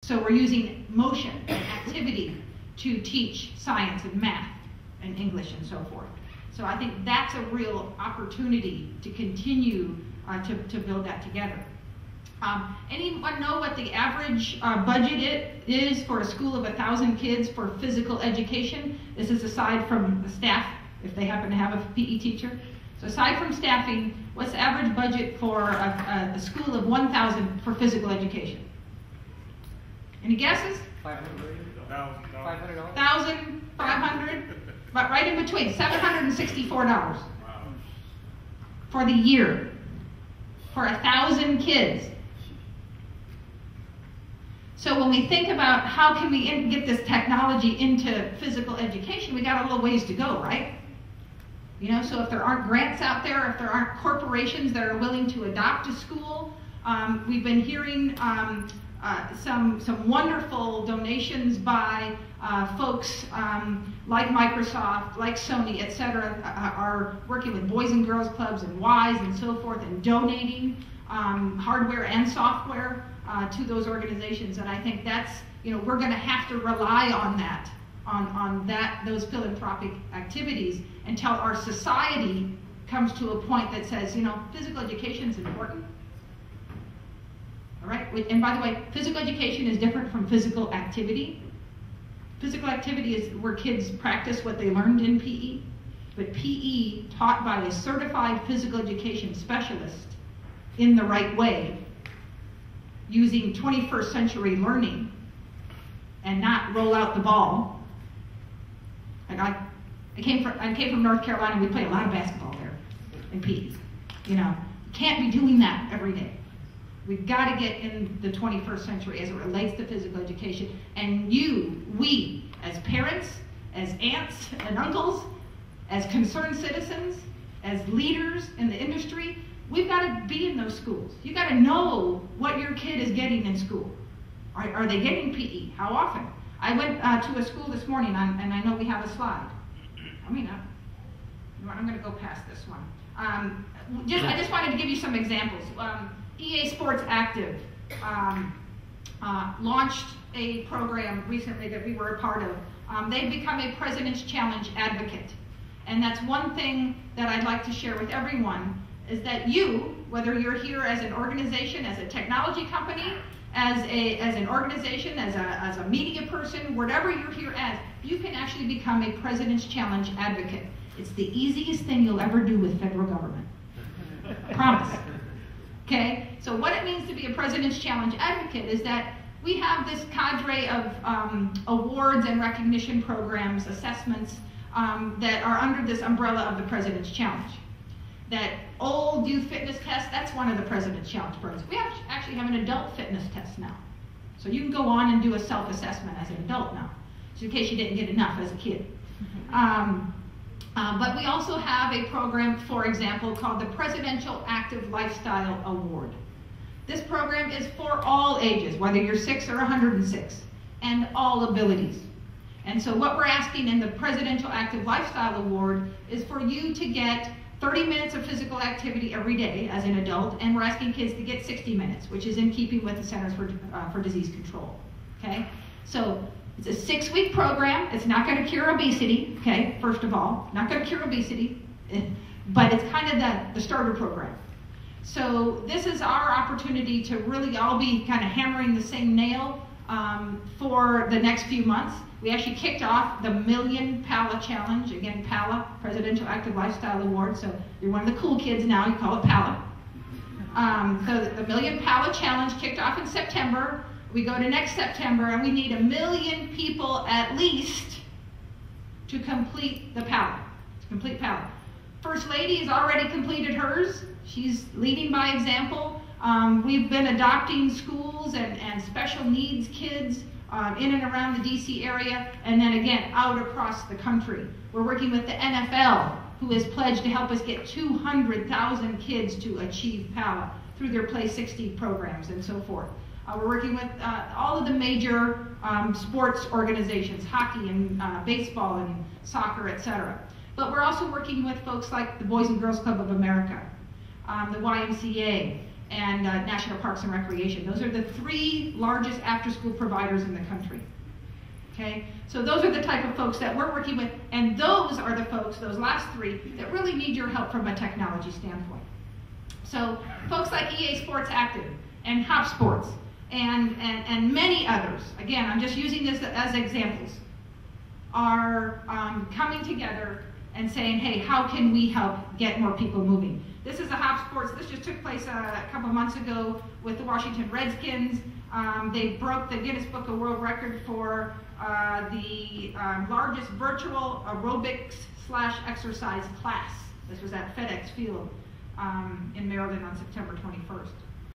So we're using motion and activity to teach science and math and English and so forth. So I think that's a real opportunity to continue to build that together. Anyone know what the average budget is for a school of 1,000 kids for physical education? This is aside from the staff, if they happen to have a PE teacher. So aside from staffing, what's the average budget for a school of 1,000 for physical education? Any guesses? $500. $500. 1,000, 500, but right in between, $764 for the year for 1,000 kids. So when we think about how can we get this technology into physical education, we got a little ways to go, right? You know, so if there aren't grants out there, if there aren't corporations that are willing to adopt a school, we've been hearing some wonderful donations by folks like Microsoft, like Sony, etc., are working with Boys and Girls Clubs and Ys and so forth, and donating hardware and software to those organizations. And I think that's, you know, we're going to have to rely on that, those philanthropic activities until our society comes to a point that says, you know, physical education is important. All right, and by the way, physical education is different from physical activity. Physical activity is where kids practice what they learned in PE, but PE taught by a certified physical education specialist in the right way, using 21st century learning and not roll out the ball. And I came from North Carolina. We play a lot of basketball there in PE. You know, can't be doing that every day. We've got to get in the 21st century as it relates to physical education. And we, as parents, as aunts and uncles, as concerned citizens, as leaders in the industry, we've got to be in those schools. You've got to know what your kid is getting in school. Are they getting PE? How often? I went to a school this morning, and I know we have a slide. I'm going to go past this one. I just wanted to give you some examples. EA Sports Active launched a program recently that we were a part of. They've become a President's Challenge advocate. And that's one thing that I'd like to share with everyone, is that you, whether you're here as an organization, as a technology company, as an organization, as a media person, whatever you're here as, you can actually become a President's Challenge advocate. It's the easiest thing you'll ever do with federal government. Promise. Okay? So what it means to be a President's Challenge advocate is that we have this cadre of awards and recognition programs, assessments, that are under this umbrella of the President's Challenge. That old youth fitness test, that's one of the President's Challenge programs. We actually have an adult fitness test now. So you can go on and do a self-assessment as an adult now, so in case you didn't get enough as a kid. But we also have a program, for example, called the Presidential Active Lifestyle Award. This program is for all ages, whether you're 6 or 106, and all abilities. And so what we're asking in the Presidential Active Lifestyle Award is for you to get 30 minutes of physical activity every day as an adult, and we're asking kids to get 60 minutes, which is in keeping with the Centers for Disease Control. Okay? So it's a 6-week program. It's not going to cure obesity, okay, first of all. Not going to cure obesity, but it's kind of the starter program. So this is our opportunity to really all be kind of hammering the same nail for the next few months. We actually kicked off the Million PALA Challenge. Again, PALA, Presidential Active Lifestyle Award. So you're one of the cool kids now, you call it PALA. So the Million PALA Challenge kicked off in September. We go to next September, and we need 1 million people at least to complete the PALA, First Lady has already completed hers. She's leading by example. We've been adopting schools and special needs kids in and around the DC area, and then again, out across the country. We're working with the NFL, who has pledged to help us get 200,000 kids to achieve PALA through their Play 60 programs and so forth. We're working with all of the major sports organizations, hockey and baseball and soccer, etc. But we're also working with folks like the Boys and Girls Club of America, the YMCA, and National Parks and Recreation. Those are the 3 largest after-school providers in the country. Okay, so those are the type of folks that we're working with, and those are the folks, those last 3, that really need your help from a technology standpoint. So folks like EA Sports Active and Hop Sports and many others, again, I'm just using this as examples, are coming together and saying, hey, how can we help get more people moving? This is a Hop Sports. This just took place a couple months ago with the Washington Redskins. They broke the Guinness Book of World Record for the largest virtual aerobics/exercise class. This was at FedEx Field in Maryland on September 21st.